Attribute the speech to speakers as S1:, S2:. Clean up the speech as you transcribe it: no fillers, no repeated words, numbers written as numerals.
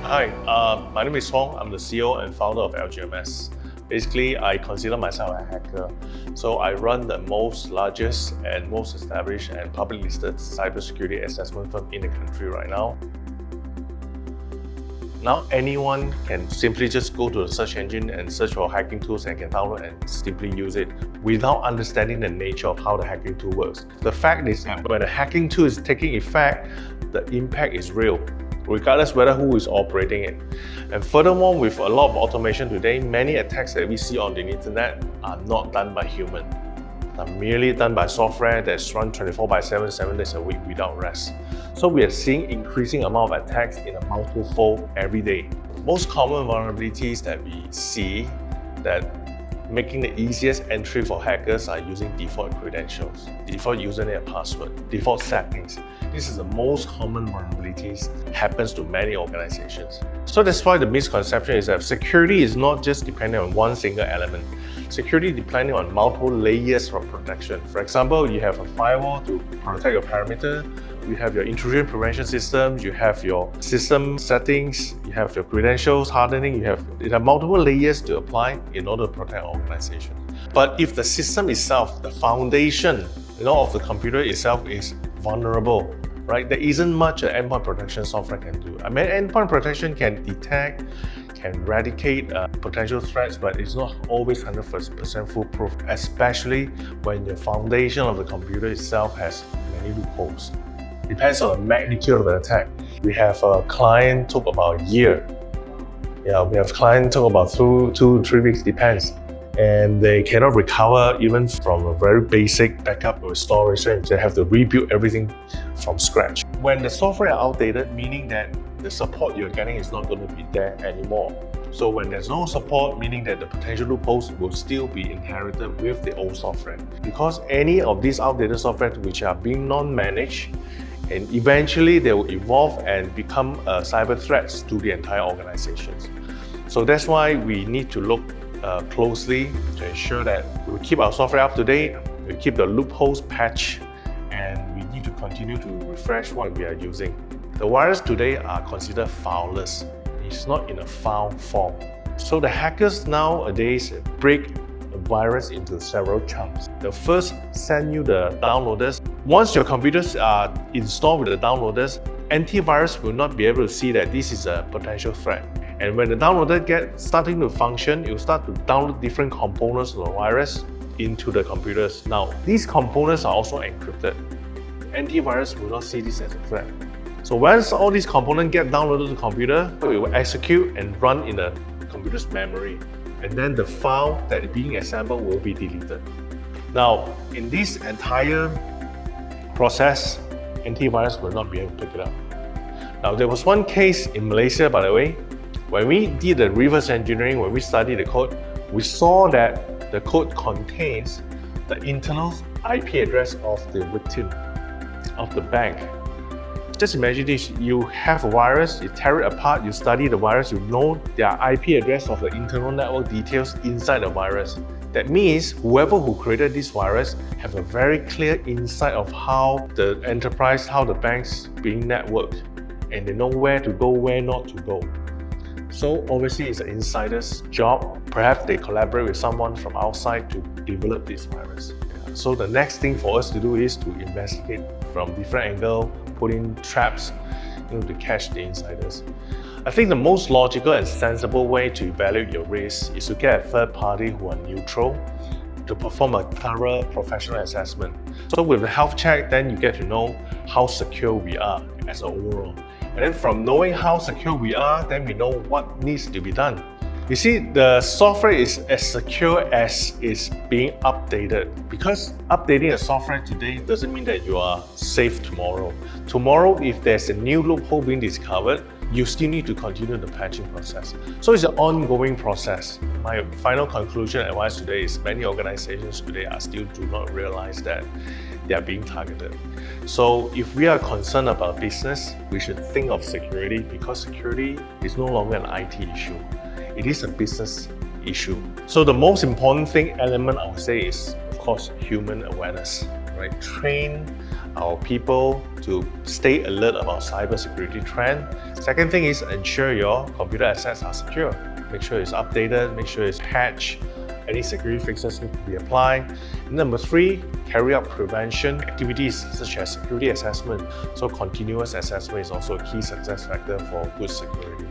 S1: Hi, my name is Fong. I'm the CEO and founder of LGMS. Basically, I consider myself a hacker. So I run the largest and most established and publicly listed cybersecurity assessment firm in the country right now. Now anyone can simply just go to the search engine and search for hacking tools and can download and simply use it without understanding the nature of how the hacking tool works. The fact is that when a hacking tool is taking effect, the impact is real, regardless whether who is operating it. And furthermore, with a lot of automation today, many attacks that we see on the internet are not done by human. Are merely done by software that's run 24/7, 7 days a week without rest. So we are seeing increasing amount of attacks in a multiple fold every day. Most common vulnerabilities that we see that making the easiest entry for hackers are using default credentials, default username and password, default settings. This is the most common vulnerabilities happens to many organizations. So that's why the misconception is that security is not just dependent on one single element. Security depending on multiple layers of protection. For example, you have a firewall to protect your perimeter, you have your intrusion prevention systems, you have your system settings, you have your credentials hardening, there are multiple layers to apply in order to protect an organization. But if the system itself, the foundation of the computer itself is vulnerable, right? There isn't much an endpoint protection software can do. I mean, endpoint protection can detect, can eradicate potential threats, but it's not always 100% foolproof, especially when the foundation of the computer itself has many loopholes. Depends on the magnitude of the attack. We have a client took about a year. Yeah, we have client took about 2-3 weeks, depends. And they cannot recover even from a very basic backup or storage. They have to rebuild everything from scratch. When the software is outdated, meaning that the support you're getting is not going to be there anymore. So when there's no support, meaning that the potential loopholes will still be inherited with the old software. Because any of these outdated software which are being non-managed, and eventually they will evolve and become cyber threats to the entire organizations. So that's why we need to look closely to ensure that we keep our software up to date, we keep the loopholes patched, and we need to continue to refresh what we are using. The virus today are considered fileless. It's not in a file form. So the hackers nowadays break the virus into several chunks. They'll first send you the downloaders. Once your computers are installed with the downloaders, antivirus will not be able to see that this is a potential threat. And when the downloader gets starting to function, it will start to download different components of the virus into the computers. Now, these components are also encrypted. Antivirus will not see this as a threat. So once all these components get downloaded to the computer, it will execute and run in the computer's memory. And then the file that is being assembled will be deleted. Now, in this entire process, antivirus will not be able to pick it up. Now, there was one case in Malaysia, by the way, when we did the reverse engineering, when we studied the code, we saw that the code contains the internal IP address of the victim, of the bank. Just imagine this, you have a virus, you tear it apart, you study the virus, you know their IP address of the internal network details inside the virus. That means whoever who created this virus have a very clear insight of how the enterprise, how the bank's being networked, and they know where to go, where not to go. So obviously it's an insider's job. Perhaps they collaborate with someone from outside to develop this virus. So the next thing for us to do is to investigate from different angles, put in traps to catch the insiders. I think the most logical and sensible way to evaluate your risk is to get a third party who are neutral to perform a thorough professional assessment. So with the health check, then you get to know how secure we are as an overall. And then from knowing how secure we are, then we know what needs to be done. You see, the software is as secure as it's being updated. Because updating a software today doesn't mean that you are safe tomorrow. Tomorrow, if there's a new loophole being discovered, you still need to continue the patching process. So it's an ongoing process. My final conclusion and advice today is many organizations today still do not realize that they are being targeted. So if we are concerned about business, we should think of security, because security is no longer an IT issue. It is a business issue. So the most important element I would say is, of course, human awareness, right? Train our people to stay alert about cybersecurity trend. Second thing is ensure your computer assets are secure. Make sure it's updated, make sure it's patched, any security fixes need to be applied. Number 3, carry out prevention activities such as security assessment. So continuous assessment is also a key success factor for good security.